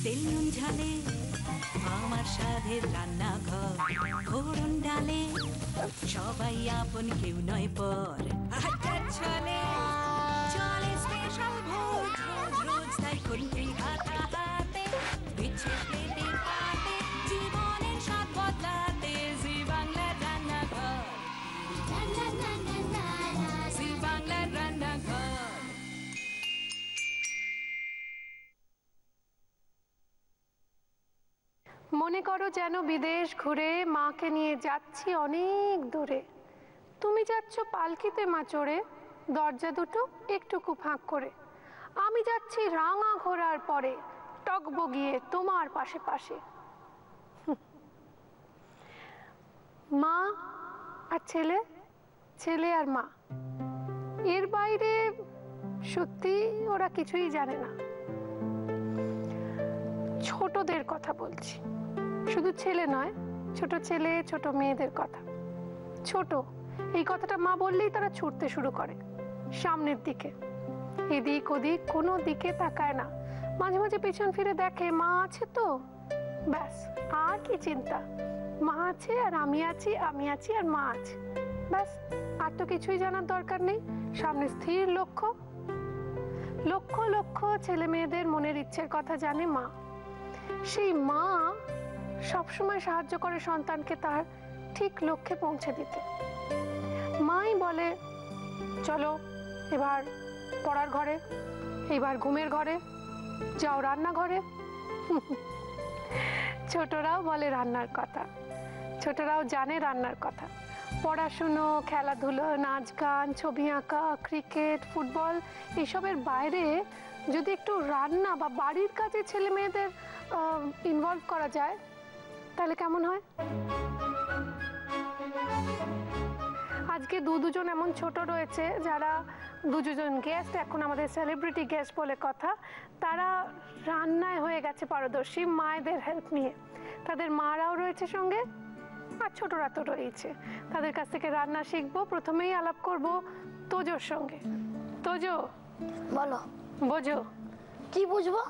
তেল নুন ঝালে আমার স্বাদের রান্নাঘর, ফোড়ন ডালে সবাই আপন, কেউ নয় পর। আড্ডার ছলে চলে স্পেশাল ভোজ, রোজ রোজ তাই খুন্তি হাতে বিচ্ছে প্লেটে পাতে, জীবনের স্বাদ বদলাতে জি বাংলার রান্নাঘর, জি বাংলার রান্নাঘর। মনে করো যেন বিদেশ ঘুরে মাকে নিয়ে যাচ্ছি অনেক দূরে। তুমি যাচ্ছ পালকিতে মা চড়ে, দরজা দুটো একটুকু ফাঁক করে। আমি যাচ্ছি রাঙা ঘোড়ার পরে, টগবগিয়ে তোমার পাশে পাশে। মা আর ছেলে, ছেলে আর মা, এর বাইরে সত্যি ওরা কিছুই জানে না। ছোটদের কথা বলছি, শুধু ছেলে নয়, ছোট ছেলে ছোট মেয়েদের কথা। ছোট এই কথাটা মা বললেই তারা ছুটতে শুরু করে সামনের দিকে, এদিক ওদিক কোনো দিকে তাকায় না। মাঝে মাঝে পেছন ফিরে দেখে মা আছে তো, ব্যাস আর কি চিন্তা। মা আছে আর আমি আছি, আমি আছি আর মা আছে, ব্যাস আর তো কিছুই জানার দরকার নেই। সামনে স্থির লক্ষ্য। লক্ষ লক্ষ ছেলে মেয়েদের মনের ইচ্ছের কথা জানে মা। সেই মা সবসময় সাহায্য করে সন্তানকে তার ঠিক লক্ষ্যে পৌঁছে দিতে। মাই বলে চলো এবার পড়ার ঘরে, এইবার ঘুমের ঘরে, যাও রান্নাঘরে। ছোটরাও বলে রান্নার কথা, ছোটরাও জানে রান্নার কথা। পড়াশুনো, খেলাধুলো, নাচ গান, ছবি আঁকা, ক্রিকেট, ফুটবল এসবের বাইরে যদি একটু রান্না বা বাড়ির কাজে ছেলে মেয়েদের ইনভলভ করা যায় তাহলে কেমন হয়? আজকে দুজন এমন ছোট রয়েছে যারা দুজন গেস্ট, এখন আমাদের সেলিব্রিটি গেস্ট বলে কথা, তারা রান্নায় হয়ে গেছে পারদর্শী মায়েদের হেল্প নিয়ে। তাদের মারাও রয়েছে সঙ্গে আর ছোটরা তো রয়েছে। তাদের কাছ থেকে রান্না শিখবো। প্রথমেই আলাপ করব তোজোর সঙ্গে। তোজো বলো। বোঝো? কি বুঝবো?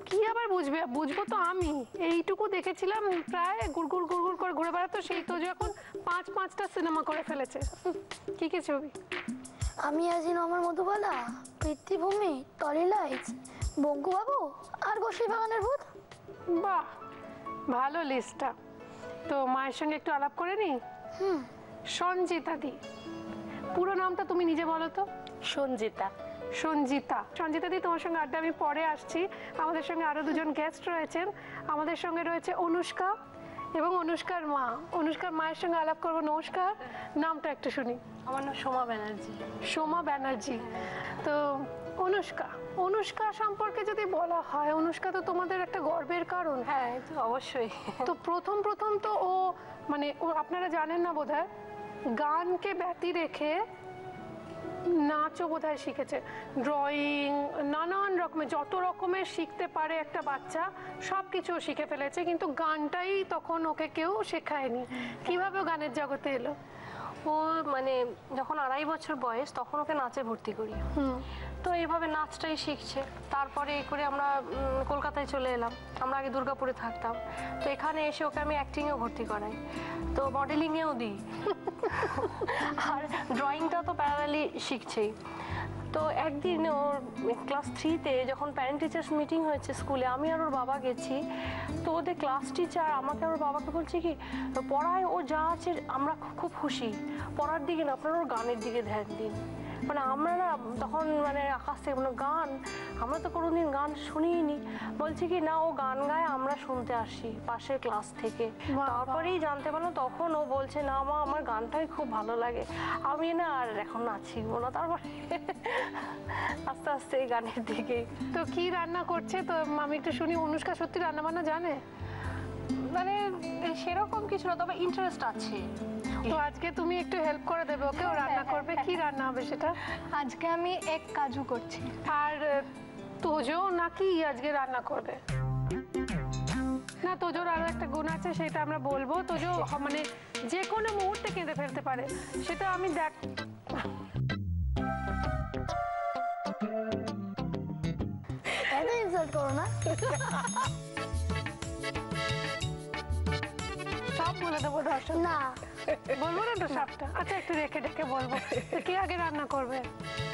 কি আবার বুঝবে? বুঝবো তো আমি। এইটুকু দেখেছিলাম প্রায় গুড়গুড় গুড়গুড় করে ঘুরে বেড়াতো, সেই তোজো এখন 5-5টা সিনেমা করে ফেলেছে। কি কি ছবি? আমি আজিন আমার মধুবালা, পৃথ্বীভূমি, টলি লাইটস, বঙ্কুবাবু আর গোসাই বাগানের ভূত। বাহ, ভালো লিস্টটা। তো মায়ের সঙ্গে একটু আলাপ করে নি। সঞ্জিতা দি, পুরো নামটা তুমি নিজে বলো তো। সঞ্জিতা। সঞ্জিতা। সঞ্জিতা দি, তোমার সঙ্গে আড্ডা আমি পরে আসছি। আমাদের সঙ্গে আরো দুজন গেস্ট রয়েছেন। আমাদের সঙ্গে রয়েছে অনুষ্কা এবং অনুষ্কার মা। অনুষ্কার মায়ের সঙ্গে আলাপ করবো। নমস্কার, নামটা একটু শুনি। আমার নাম সোমা ব্যানার্জি। সোমা ব্যানার্জি। তো অনুষ্কা, অনুষ্কা সম্পর্কে যদি বলা হয়, অনুষ্কা তো তোমাদের একটা গর্বের কারণ। হ্যাঁ, তো অবশ্যই। তো প্রথম তো ও মানে ও, আপনারা জানেন না বোধহয়, গানকে ব্যতি রেখে নাচও বোধহয় শিখেছে, ড্রয়িং, নানান রকমের যত রকমের শিখতে পারে একটা বাচ্চা সব কিছু শিখে ফেলেছে, কিন্তু গানটাই তখন ওকে কেউ শেখায়নি। কিভাবে ও গানের জগতে এলো? ও মানে যখন 2.5 বছর বয়স তখন ওকে নাচে ভর্তি করি। তো এইভাবে নাচটাই শিখছে। তারপরে এই করে আমরা কলকাতায় চলে এলাম। আমরা আগে দুর্গাপুরে থাকতাম, তো এখানে এসে ওকে আমি অ্যাক্টিংয়েও ভর্তি করাই, তো মডেলিংয়েও দিই, আর ড্রয়িংটা তো প্যারালালি শিখছেই। তো একদিন ওর ক্লাস 3-তে যখন প্যারেন্ট টিচার্স মিটিং হয়েছে স্কুলে, আমি আর ওর বাবা গেছি। তো ওদের ক্লাস টিচার আমাকে আর ওর বাবাকে বলছে কি, পড়ায় ও যা আছে আমরা খুব খুশি, পড়ার দিকে না, আপনারা ওর গানের দিকে ধ্যান দিন। মানে আমরা না তখন মানে আকাশ থেকে মানে গান, আমরা তো কোনোদিন গান শুনিনি। বলছি কি না, ও গান গায়, আমরা শুনতে আসি পাশের ক্লাস থেকে। তারপরেই জানতে পারলাম, তখন ও বলছে না মা আমার গানটাই খুব ভালো লাগে, আমি না আর এখন নাচ শিখবো না। তারপরে আস্তে আস্তে এই গানের দিকে। তো কি রান্না করছে তো আমি একটু শুনি। অনুষ্কা সত্যি রান্না বান্না জানে? মানে সেরকম কিছু না, তবে ইন্টারেস্ট আছে। তো আজকে তুমি একটু হেল্প করে দেবে ওকে, ও রান্না করবে। কি রান্না হবে সেটা? আজকে আমি এক কাজু করছি। আর তোজো নাকি আজকে রান্না করবে? না না, তোজোর আরো একটা গুণ আছে, সেটা আমরা বলবো। তোজো মানে যে কোনো মুহূর্তে কেঁদে ফেলতে পারে, সেটা আমি দেখ। এত ইনসাল্ট করো না। সব বলে দেবো দর্শক। না বলবো না তো সবটা? আচ্ছা একটু রেখে রেখে বলবো। তো কে আগে রান্না করবে?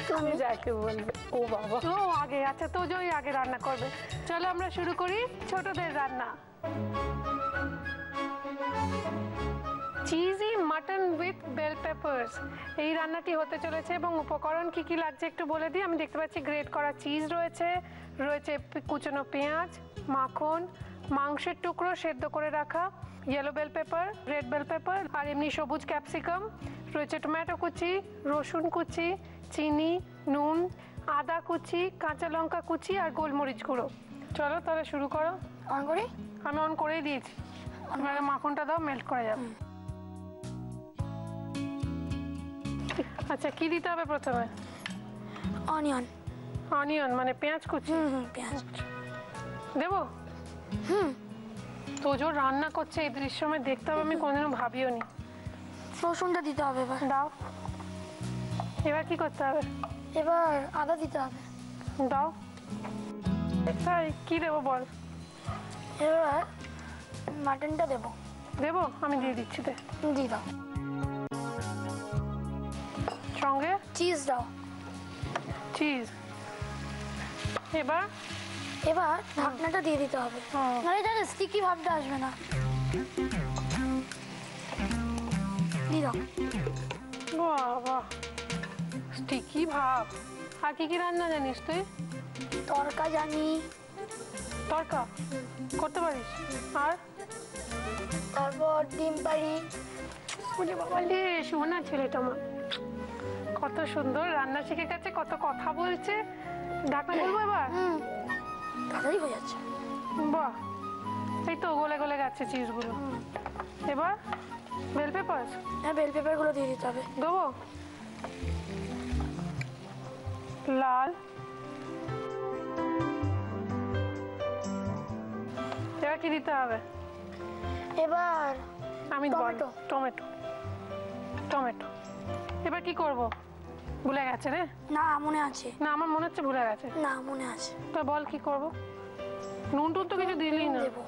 তুমি যাকে বলবে। ও বাবা, ও আগে। আচ্ছা তোজোই আগে রান্না করবে। চলো আমরা শুরু করি ছোটদের রান্না। Cheesy mutton with bell peppers, এই রান্নাটি হতে চলেছে। এবং উপকরণ কি কি লাগছে একটু বলে দিই। আমি দেখতে পাচ্ছি গ্রেট করা চিজ রয়েছে, রয়েছে কুচনো পেঁয়াজ, মাখন, মাংসের টুকরো সেদ্ধ করে রাখা, yellow bell pepper, red bell pepper, আর এমনি সবুজ ক্যাপসিকাম রয়েছে, টমেটো কুচি, রসুন কুচি, চিনি, নুন, আদা কুচি, কাঁচা লঙ্কা কুচি আর গোলমরিচ গুঁড়ো। চলো তাহলে শুরু করো। অন করি? আমি অন করেই দিয়েছি। এবারে মাখনটা দাও, মেল্ট করে যাবে। আচ্ছা কি দিতে হবে প্রথমে? অনিয়ন। অনিয়ন মানে পেঁয়াজ কুচি? পেঁয়াজ দেবো? তোজো রান্না করছে, এই দৃশ্য আমি দেখতে হবে, আমি কোনোদিনও ভাবিও নি। রসুনটা দিতে হবে এবার। দাও। এবার কি করতে হবে? এবার আদা দিতে হবে। দাও। তাই কি দেবো বল? এবার মাটনটা দেবো। দেবো? আমি দিয়ে দিচ্ছি। দে, দিয়ে দাও। সঙ্গে চিজ দাও। চিজ। এবার এবার ঢাকনাটা দিয়ে দিতে হবে, নাহলে এটা স্টিকি ভাবটা আসবে না। দিয়ে দাও। বাবা, স্টিকি ভাব। আর কি কি রান্না জানিস তুই? তরকা জানি। তরকা করতে পারিস? আর তারপর ডিম পারি। ওরে বাবা রে, শোনা ছেলেটা আমার কত সুন্দর রান্না শিখে গেছে, কত কথা বলছে। ঢাকনা বলবো এবার? তাড়াতাড়ি হয়ে যাচ্ছে। বাহ, এই তো গলে গলে গেছে চিজগুলো। এবার বেল পেপার? হ্যাঁ, বেল পেপারগুলো দিয়ে দিতে হবে। দেবো? লাল। এবার কি দিতে হবে? এবার আমি টমেটো। টমেটো। টমেটো। এবার কি করব? ভুলে গেছে রে। না, মনে আছে। না, আমার মনে হচ্ছে ভুলে গেছে। না, মনে আছে। তা বল কি করব? নুন টুন তো কিছু দিলি না। দেবো।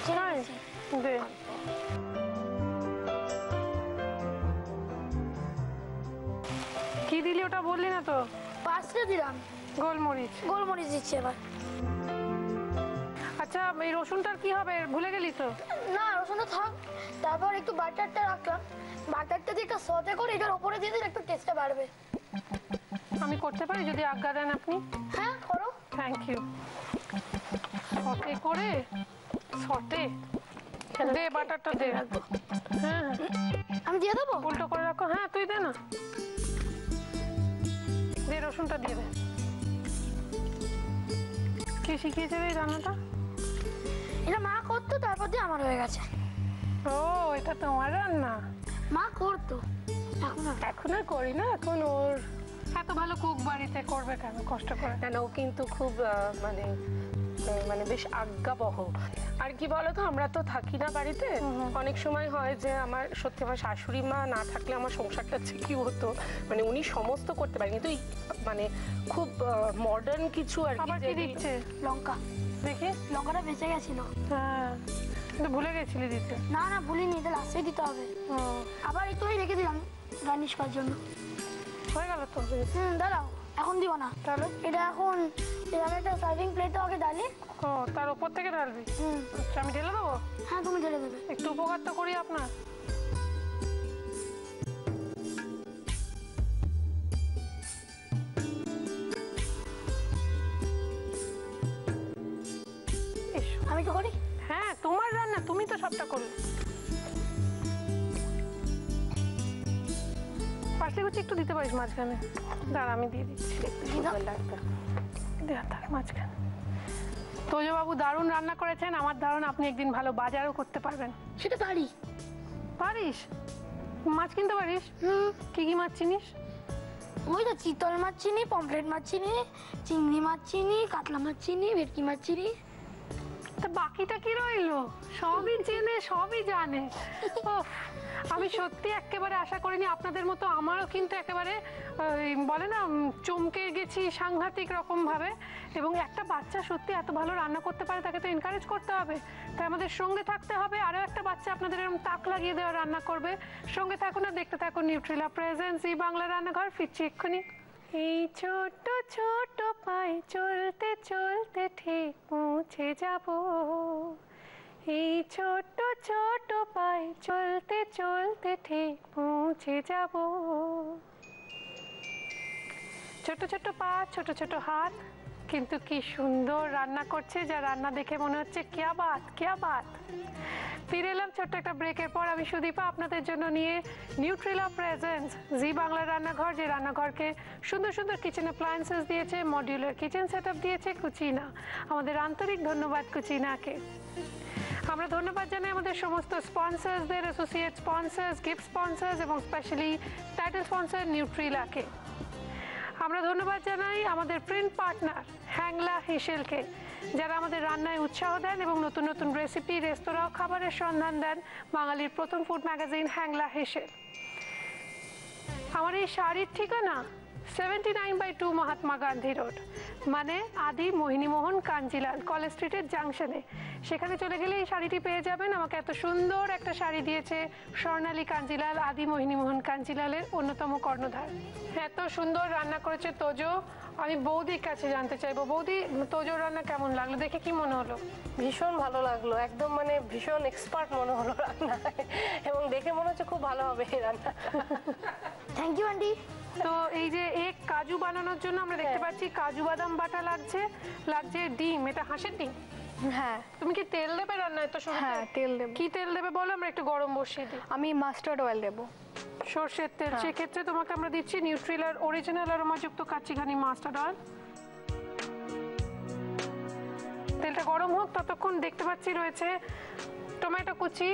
তাই? দে। কি দিলি ওটা বললি না তো? পাঁচটা দিলাম। গোলমরিচ। গোলমরিচ দিচ্ছি এবার। আচ্ছা এই রসুনটার কি হবে? ভুলে গেলি তো? না, রসুনটা থাক। তারপর একটু বাটারটা রাখলাম, বাটারটা দিয়ে একটা সতে করে এটার উপরে দিয়ে দিলে একটু টেস্টটা বাড়বে। আমি করতে পারি যদি আজ্ঞা দেন আপনি? হ্যাঁ, করো। Thank you. সতে করে, সতে দে, বাটারটা দে। হ্যাঁ, আমি দিয়ে দেবো? উল্টো করে রাখো। হ্যাঁ তুই দে না, দে রসুনটা দিয়ে দে। কে শিখিয়েছে রে এই রান্নাটা? এটা মা করতো, তারপর দিয়ে আমার হয়ে গেছে। ও, এটা তোমার রান্না? মা করতো, এখন আর করি না। এখন ওর এত ভালো কুক বাড়িতে করবে কেন কষ্ট করে? কেন, ও কিন্তু খুব মানে মানে বেশ আজ্ঞাবহ। আর কি বলতো, আমরা তো থাকি না বাড়িতে। অনেক সময় হয় যে আমার সত্যি আমার শাশুড়ি মা না থাকলে আমার সংসারটা কি হতো, মানে উনি সমস্ত করতে পারেন, কিন্তু মানে খুব মডার্ন কিছু আর আবার কি দিচ্ছে? লঙ্কা। দেখি লঙ্কাটা বেঁচে গেছিল। হ্যাঁ, কিন্তু ভুলে গেছিলি দিতে। না না, ভুলিনি, এটা লাস্টে দিতে হবে। আবার একটু রেখে দিলাম গার্নিশ করার জন্য। হয়ে গেল তো? দাঁড়াও, এখন দিব না। তাহলে এটা এখন আমি একটা সার্ভিং প্লেটে ওকে ডালি। ও, তার উপর থেকে ঢালবি? আচ্ছা, আমি ঢেলে দেবো? হ্যাঁ, তুমি ঢেলে দেবে। একটু উপকার তো করি আপনার। আমি তো করি। হ্যাঁ, তোমার রান্না, তুমি তো সবটা করলে। পার্সলি কুচি একটু দিতে পারিস মাঝখানে? দাঁড়া, আমি দিয়ে দিচ্ছি। দেওয়া থাক মাঝখানে। তোজো বাবু দারুণ রান্না করেছেন। আমার ধারণা আপনি একদিন ভালো বাজারও করতে পারবেন। সেটা পারি। পারিস? মাছ কিনতে পারিস? কি কি মাছ চিনিস? ওই তো চিতল মাছ চিনি, পমফ্রেট মাছ চিনি, চিংড়ি মাছ চিনি, কাতলা মাছ চিনি, ভেটকি মাছ চিনি। তা বাকিটা কি রইলো? সবই জেনে সবই জানে। ওফ, আমি সত্যি একেবারে আশা করিনি আপনাদের মতো আমারও কিন্তু একেবারে বলে না চমকে গেছি সাংঘাতিক রকম ভাবে। এবং একটা বাচ্চা সত্যি এত ভালো রান্না করতে পারে তাকে তো এনকারেজ করতে হবে, তাই আমাদের সঙ্গে থাকতে হবে। আরও একটা বাচ্চা আপনাদের এরকম তাক লাগিয়ে দেওয়া রান্না করবে। সঙ্গে থাকুন আর দেখতে থাকুন নিউট্রিলা প্রেজেন্স জি বাংলা রান্নাঘর। ফিরছি এক্ষুনি। এই ছোট ছোট পায়ে চলতে চলতে ঠিক পৌঁছে যাব, এই ছোট ছোট পায়ে চলতে চলতে ঠিক পৌঁছে যাব। ছোট ছোট পা, ছোট ছোট হাত, কিন্তু কি সুন্দর রান্না করছে, যা রান্না দেখে মনে হচ্ছে কিয়া বাত কিয়া বাত। ফিরে এলাম ছোট্ট একটা ব্রেকের পর। আমি সুদীপা আপনাদের জন্য নিয়ে নিউট্রিলা প্রেজেন্স জি বাংলা রান্নাঘর, যে রান্নাঘরকে সুন্দর সুন্দর কিচেন অ্যাপ্লায়েন্সেস দিয়েছে, মডিউলার কিচেন সেটআপ দিয়েছে কুচিনা। আমাদের আন্তরিক ধন্যবাদ কুচিনাকে। আমরা ধন্যবাদ জানাই আমাদের সমস্ত স্পন্সরসদের, অ্যাসোসিয়েট স্পন্সর্স, গিফট স্পন্সর্স এবং স্পেশালি টাইটেল স্পন্সর নিউট্রিলাকে। আমরা ধন্যবাদ জানাই আমাদের প্রিন্ট পার্টনার হ্যাংলা হেসেলকে, যারা আমাদের রান্নায় উৎসাহ দেন এবং নতুন নতুন রেসিপি, রেস্তোরাঁ ও খাবারের সন্ধান দেন। বাঙালির প্রথম ফুড ম্যাগাজিন হ্যাংলা হেসেল। আমার এই শাড়ির ঠিকানা 79/2 মহাত্মা গান্ধী রোড, মানে আদি মোহিনীমোহন কাঞ্জিলাল কলেজ স্ট্রিটের জাংশনে। সেখানে চলে গেলে এই শাড়িটি পেয়ে যাবেন। আমাকে এত সুন্দর একটা শাড়ি দিয়েছে স্বর্ণালী কাঞ্জিলাল, আদি মোহিনীমোহন কাঞ্জিলালের অন্যতম কর্ণধার। এত সুন্দর রান্না করেছে তোজো। আমি বৌদির কাছে জানতে চাইবো, বৌদি তোজোর রান্না কেমন লাগলো, দেখে কি মনে হলো? ভীষণ ভালো লাগলো, একদম মানে ভীষণ এক্সপার্ট মনে হলো রান্নায়, এবং দেখে মনে হচ্ছে খুব ভালো হবে এই রান্না। Thank you aunty. তো এই যে এক কাজু বানানোর জন্য আমরা দেখতে পাচ্ছি কাজু বাদাম বাটা লাগছে, লাগছে ডিম, এটা হাঁসের ডিম। হ্যাঁ। তুমি কি তেল দেবে রান্নায়? তো হ্যাঁ, তেল দেব। কি তেল দেবে বলো, আমরা একটু গরম বসিয়ে দিই। আমি মাস্টার্ড অয়েল দেব। সরষের তেল। সেক্ষেত্রে তোমাকে আমরা দিচ্ছি নিউট্রিলার অরিজিনাল অ্যারোমাযুক্ত কাচ্চিঘানি মাস্টার্ড অয়েল। তেলটা গরম হোক ততক্ষণ দেখতে পাচ্ছি রয়েছে টমেটো কুচি,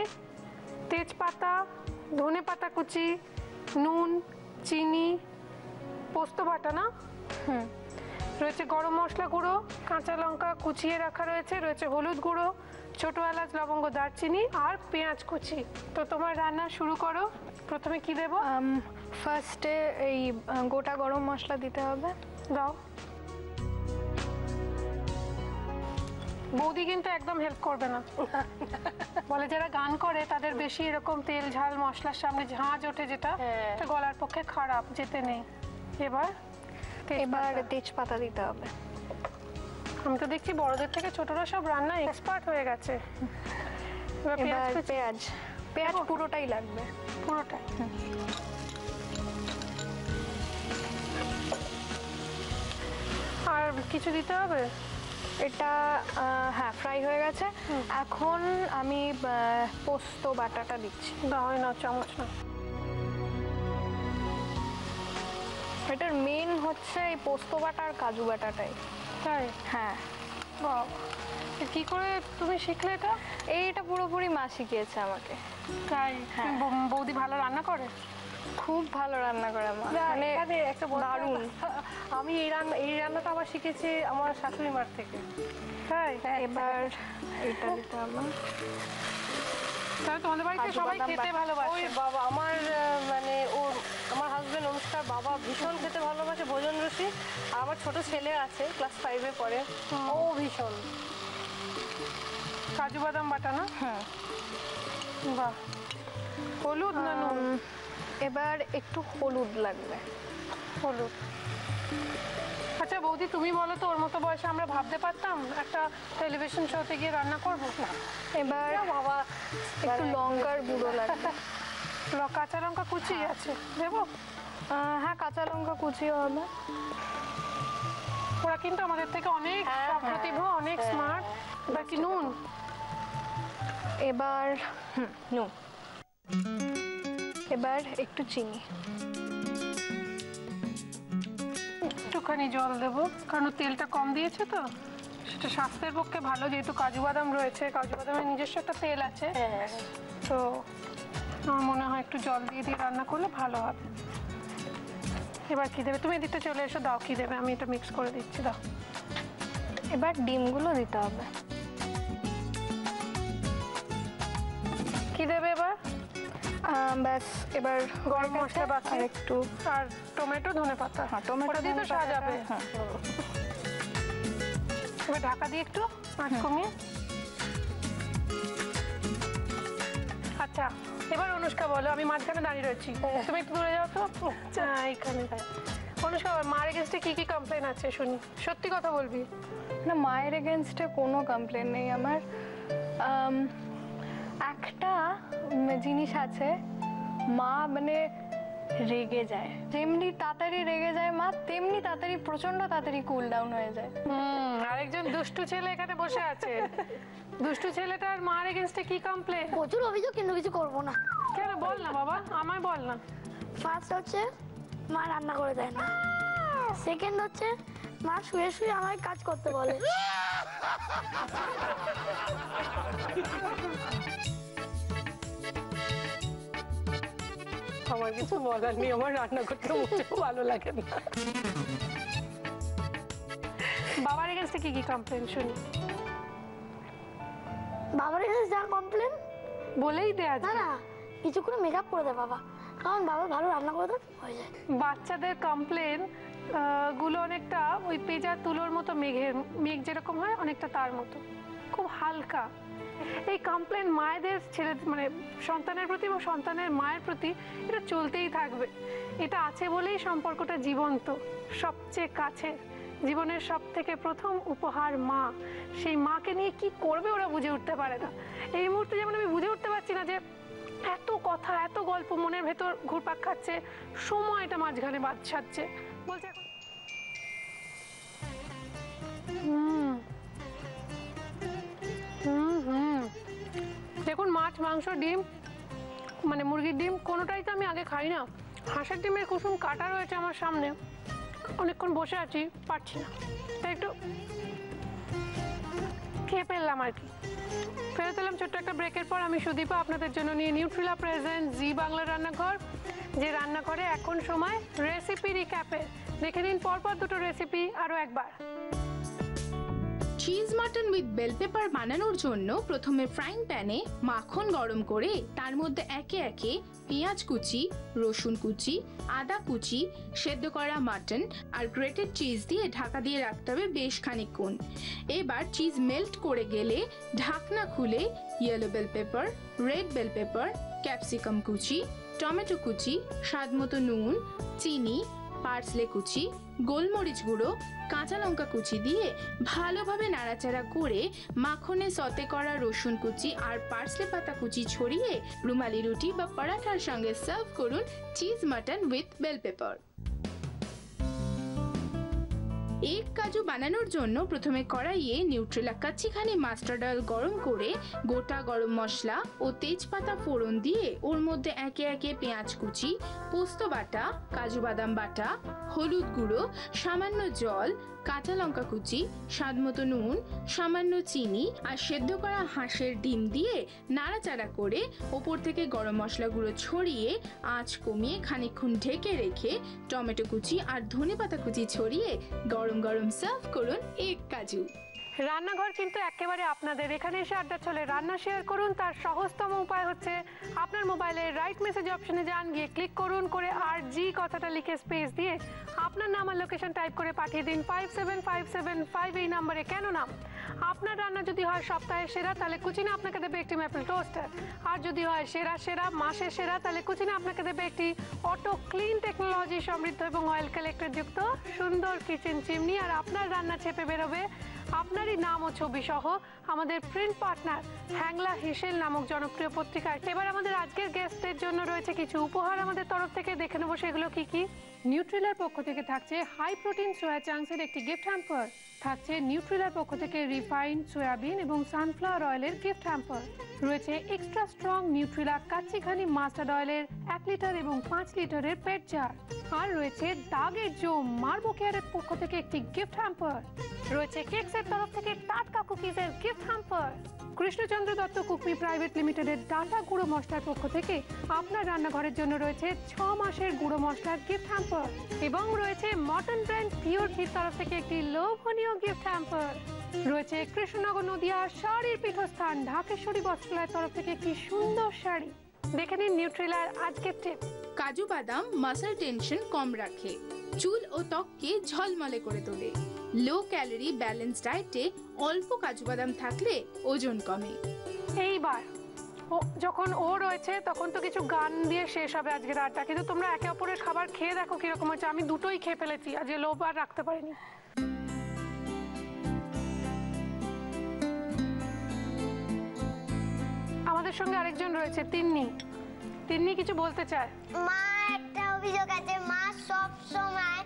তেজপাতা, ধনে পাতা কুচি, নুন, চিনি, পোস্ত বাটা না, রয়েছে গরম মশলা গুঁড়ো, কাঁচা লঙ্কা কুচিয়ে রাখা রয়েছে, রয়েছে হলুদ গুঁড়ো, ছোট এলাচ, লবঙ্গ, দারচিনি আর পেঁয়াজ কুচি। তো তোমার রান্না শুরু করো। প্রথমে কি দেবো? ফার্স্টে এই গোটা গরম মশলা দিতে হবে। দাও। বৌদি কিন্তু একদম হেল্প করবে না, বলে যারা গান করে তাদের বেশি এরকম তেল ঝাল মশলার সামনে ঝাঁঝ ওঠে, যেটা এটা গলার পক্ষে খারাপ, যেতে নেই। এবার তেজপাতা দিতে হবে। আমি তো দেখছি বড়দের থেকে ছোটরা সব রান্না এক্সপার্ট হয়ে গেছে। এবার পেঁয়াজ পুরোটাই লাগবে, পুরোটাই। আর কিছু দিতে হবে? এটা হ্যাঁ ফ্রাই হয়ে গেছে। এখন আমি পোস্ত বাটাটা দিচ্ছি। দাও না চামচ না। এটার মেন হচ্ছে এই পোস্ত বাটা আর কাজু বাটাটাই। তাই? হ্যাঁ। বাহ, কি করে তুমি শিখলে এটা? এইটা পুরোপুরি মা শিখিয়েছে আমাকে। তাই? বৌদি ভালো রান্না করে? খুব ভালো রান্না করে মা, মানে একটা দারুণ। আমি এই রান্নাটা আবার শিখেছি আমার শাশুড়ি মার থেকে। তাই? এবার এটা দিতে হবে। তাহলে তোমাদের বাড়িতে সবাই খেতে ভালোবাসে? ওই বাবা আমার মানে আমার হাজবেন্ড অনুষ্কার বাবা ভীষণ খেতে ভালোবাসে, ভোজন রসিক। আর আমার ছোট ছেলে আছে, ক্লাস 5-এ পড়ে, ও ভীষণ। কাজু বাদাম বাটা না? হ্যাঁ। বাহ। হলুদ না নুন? এবার একটু হলুদ লাগবে। হলুদ। আচ্ছা বৌদি, তুমি বলো তো, ওর মতো বয়সে আমরা ভাবতে পারতাম একটা টেলিভিশন শোতে গিয়ে রান্না করবো? এবার বাবা একটু লঙ্কার গুঁড়ো লাগবে। কাঁচা লঙ্কা কুচি আছে, দেবো? হ্যাঁ, কাঁচা লঙ্কা কুচিও হবে। ওরা কিন্তু আমাদের থেকে অনেক প্রতিভ, অনেক স্মার্ট। এবার কি নুন? এবার নুন। এবার একটু চিনি, একটুখানি জল দেবো, কারণ তেলটা কম দিয়েছে তো, সেটা স্বাস্থ্যের পক্ষে ভালো, যেহেতু কাজু বাদাম রয়েছে, কাজু বাদামের নিজস্ব একটা তেল আছে। তো আমার মনে হয় একটু জল দিয়ে দিয়ে রান্না করলে ভালো হবে। এবার কি দেবে? তুমি এদিকটা চলে এসো, দাও কি দেবে, আমি এটা মিক্স করে দিচ্ছি, দাও। এবার ডিমগুলো দিতে হবে। ব্যাস এবার গরম মশলা বাকি আর একটু আর টমেটো ধনেপাতা। হ্যাঁ টমেটো দিয়ে তো সাজাবে। হ্যাঁ এবার ঢাকা দিয়ে একটু আঁচ কমিয়ে। আচ্ছা এবার অনুষ্কা বলো, আমি মাঝখানে দাঁড়িয়ে রয়েছি, তুমি একটু দূরে যাও তো। এইখানে অনুষ্কা, মার এগেনস্টে কি কি কমপ্লেন আছে শুনি, সত্যি কথা বলবি। না, মায়ের এগেনস্টে কোনো কমপ্লেন নেই আমার। একটা জিনিস আছে, মা মানে রেগে যায়, যেমনি তাড়াতাড়ি রেগে যায় মা, তেমনি তাড়াতাড়ি প্রচন্ড তাড়াতাড়ি কুল ডাউন হয়ে যায়। আরেকজন দুষ্টু ছেলে এখানে বসে আছে। দুষ্টু ছেলেটার মার এগেনস্টে কি কমপ্লেন? প্রচুর অভিযোগ, কিন্তু কিছু করবো না। কেন বল না বাবা, আমায় বল না। ফার্স্ট হচ্ছে মা রান্না করে দেয় না। সেকেন্ড হচ্ছে মা শুয়ে শুয়ে আমায় কাজ করতে বলে। আমার কিছু বলার নেই, আমার রান্না করতে মোটেও ভালো লাগে না। বাবার এগেনস্টে কি কি কমপ্লেন শুনি। বাবার কাছে যা কমপ্লেন বলেই দেয়া না যায়। না, কিছু করে মেকআপ করে দেয় বাবা, কারণ বাবা ভালো রান্না করে দেয়, হয়ে যায়। বাচ্চাদের কমপ্লেন গুলো অনেকটা ওই পেঁজা তুলোর মতো মেঘ যেরকম হয়, অনেকটা তার মতো, খুব হালকা। এই কমপ্লেন মায়েদের ছেলে মানে সন্তানের প্রতি এবং সন্তানের মায়ের প্রতি এটা চলতেই থাকবে। এটা আছে বলেই সম্পর্কটা জীবন্ত, সবচেয়ে কাছে। জীবনের সব থেকে প্রথম উপহার মা, সেই মাকে নিয়ে কি করবে ওরা বুঝে উঠতে পারে না। এই মুহূর্তে যেমন আমি বুঝে উঠতে পারছি না যে এত কথা এত গল্প মনের ভেতর ঘুরপাক খাচ্ছে, সময়টা মাঝখানে বাদ সাজছে। বলছে এখন দেখুন, মাছ মাংস ডিম মানে মুরগির ডিম কোনোটাই তো আমি আগে খাই না। হাঁসের ডিমের কুসুম কাটা রয়েছে আমার সামনে, অনেকক্ষণ বসে আছি, পারছি না, তাই একটু খেয়ে ফেললাম আর কি। ফেরত এলাম ছোট্ট একটা ব্রেকের পর। আমি সুদীপা আপনাদের জন্য নিয়ে নিউট্রিলা প্রেজেন্ট জি বাংলা রান্নাঘর, যে রান্না করে এখন সময় রেসিপি রিক্যাপে। দেখে নিন পরপর দুটো রেসিপি আরও একবার। Cheese mutton with bell pepper বানানোর জন্য প্রথমে ফ্রাইং প্যানে মাখন গরম করে তার মধ্যে একে একে পেঁয়াজ কুচি, রসুন কুচি, আদা কুচি, সেদ্ধ করা মাটন আর গ্রেটেড চিজ দিয়ে ঢাকা দিয়ে রাখতে হবে বেশ খানিকক্ষণ। এবার চিজ মেল্ট করে গেলে ঢাকনা খুলে yellow bell pepper, red bell pepper, capsicum কুচি, টমেটো কুচি, স্বাদমতো নুন, চিনি, পার্সলে কুচি, গোলমরিচ গুঁড়ো, কাঁচা লঙ্কা কুচি দিয়ে ভালোভাবে নাড়াচাড়া করে মাখনে সতে করা রসুন কুচি আর পার্সলে পাতা কুচি ছড়িয়ে রুমালি রুটি বা পরাঠার সঙ্গে সার্ভ করুন cheese mutton with bell pepper. Egg কাজু বানানোর জন্য প্রথমে কড়াইয়ে নিউট্রেলা কাচ্চিখানি মাস্টার্ড অয়েল গরম করে গোটা গরম মশলা ও তেজপাতা ফোড়ন দিয়ে ওর মধ্যে একে একে পেঁয়াজ কুচি, পোস্ত বাটা, কাজু বাদাম বাটা, হলুদ গুঁড়ো, সামান্য জল, কাঁচা লঙ্কা কুচি, স্বাদমতো নুন, সামান্য চিনি আর সেদ্ধ করা হাঁসের ডিম দিয়ে নাড়াচাড়া করে ওপর থেকে গরম মশলা গুঁড়ো ছড়িয়ে আঁচ কমিয়ে খানিকক্ষণ ঢেকে রেখে টমেটো কুচি আর ধনেপাতা কুচি ছড়িয়ে গরম গরম সার্ভ করুন এগ কাজু। রান্নাঘর কিন্তু একেবারে আপনাদের। এখানে এসে আড্ডা চলে, রান্না শেয়ার করুন। তার সহজতম উপায় হচ্ছে আপনার মোবাইলে রাইট মেসেজ অপশনে যান, গিয়ে ক্লিক করুন, করে আর জি কথাটা লিখে স্পেস দিয়ে আপনার নাম আর লোকেশন টাইপ করে পাঠিয়ে দিন 57575 এই নাম্বারে। কেন নাম? আপনার রান্না যদি হয় সপ্তাহের সেরা, তাহলে কুচিনা আপনাকে দেবে একটি ম্যাপল টোস্টার। আর যদি হয় সেরা মাসের সেরা, তাহলে কুচিনা আপনাকে দেবে একটি অটো ক্লিন টেকনোলজি সমৃদ্ধ এবং অয়েল কালেক্টর যুক্ত সুন্দর কিচেন চিমনি। আর আপনার রান্না ছেপে বেরোবে আপনারই নাম ও ছবি সহ আমাদের প্রিন্ট পার্টনার হ্যাংলা হিসেল নামক জনপ্রিয় পত্রিকায়। এবার আমাদের আজকের গেস্টের জন্য রয়েছে কিছু উপহার আমাদের তরফ থেকে, দেখে নেবো সেগুলো কি কি। নিউট্রিলার পক্ষ থেকে থাকছে হাই প্রোটিন সোয়া চাংসের একটি গিফট হ্যাম্পার, থাকছে নিউট্রিলার পক্ষ থেকে রিফাইন্ড সয়াবিন এবং সানফ্লাওয়ার অয়েলের গিফট হ্যাম্পার, রয়েছে এক্সট্রা স্ট্রং নিউট্রিলা কাচ্চিখানি মাস্টার্ড অয়েলের 1 লিটার এবং 5 লিটারের পেট জার, আর রয়েছে দাগের জোম মার্বো কেয়ারের পক্ষ থেকে একটি গিফট হ্যাম্পার, রয়েছে কেকসের তরফ থেকে টাটকা কুকিজের gift hamper, Krishnachandra Dutta Cookme private লিমিটেডের ডাটা গুঁড়ো মশলার পক্ষ থেকে আপনার রান্নাঘরের জন্য রয়েছে 6 মাসের গুঁড়ো মশলার গিফট হ্যাম্পার, এবং রয়েছে মটন ব্র্যান্ড পিওর ঘির তরফ থেকে একটি লোভনীয় গিফট হ্যাম্পার, রয়েছে কৃষ্ণনগর নদিয়া শাড়ির পীঠস্থান ঢাকেশ্বরী বস্ত্রালয়ের তরফ থেকে একটি সুন্দর শাড়ি, দেখে নিন নিউট্রিলার আজকের টিপ। কাজু বাদাম মাসেল টেনশন কম রাখে, চুল ও ত্বককে ঝলমলে করে তোলে। লো ক্যালোরি ব্যালেন্স ডায়েটে অল্প কাজু বাদাম থাকলে ওজন কমে। এইবার যখন ও রয়েছে তখন তো কিছু গান দিয়ে শেষ হবে আজকের আড্ডা, কিন্তু তোমরা একে অপরের খাবার খেয়ে দেখো কিরকম হচ্ছে। আমি দুটোই খেয়ে ফেলেছি, আজকে লোভ আর রাখতে পারিনি। আমাদের সঙ্গে আরেকজন রয়েছে, তিন্নি। তিন্নি কিছু বলতে চায়। মা একটা অভিযোগ আছে, মা সব সময়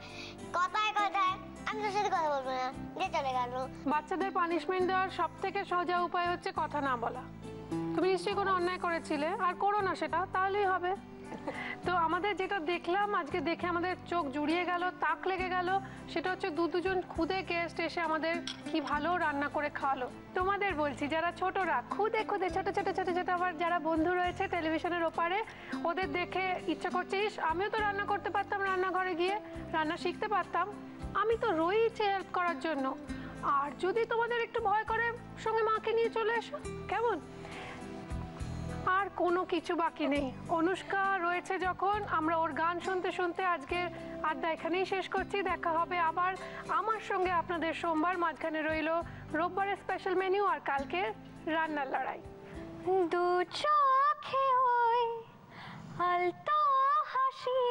কথায় কথায় আমি তোর সাথে কথা বলবো না দিয়ে চলে গেল। বাচ্চাদের পানিশমেন্ট দেওয়ার সব থেকে সোজা উপায় হচ্ছে কথা না বলা। তুমি নিশ্চয়ই কোনো অন্যায় করেছিলে, আর করো না সেটা, তাহলেই হবে। তো আমাদের যেটা দেখলাম আজকে, দেখে আমাদের চোখ জুড়িয়ে গেল, তাক লেগে গেল, সেটা হচ্ছে দুজন খুদে গেস্ট এসে আমাদের কি ভালো রান্না করে খাওয়ালো। তোমাদের বলছি, যারা ছোটরা খুদে খুদে ছোট ছোট ছোট ছোট আবার যারা বন্ধু রয়েছে টেলিভিশনের ওপারে, ওদের দেখে ইচ্ছা করছিস আমিও তো রান্না করতে পারতাম, রান্নাঘরে গিয়ে রান্না শিখতে পারতাম। আমি তো রয়েছি হেল্প করার জন্য। আর যদি তোমাদের একটু ভয় করে, সঙ্গে মাকে নিয়ে চলে এসো, কেমন? আর কোনো কিছু বাকি নেই। অনুষ্কা রয়েছে যখন, আমরা ওর গান শুনতে শুনতে আজকের আড্ডা এখানেই শেষ করছি। দেখা হবে আবার আমার সঙ্গে আপনাদের সোমবার। মাঝখানে রইল রোববারের স্পেশাল মেনু আর কালকে রান্নার লড়াই। দু চোখে ওই আলতো হাসি,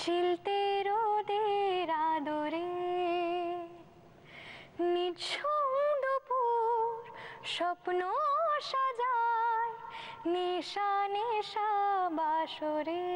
চিলতে রোদের আদরে, নিঝুম দুপুর স্বপ্ন সাজায়, নেশা নেশা বাসরে।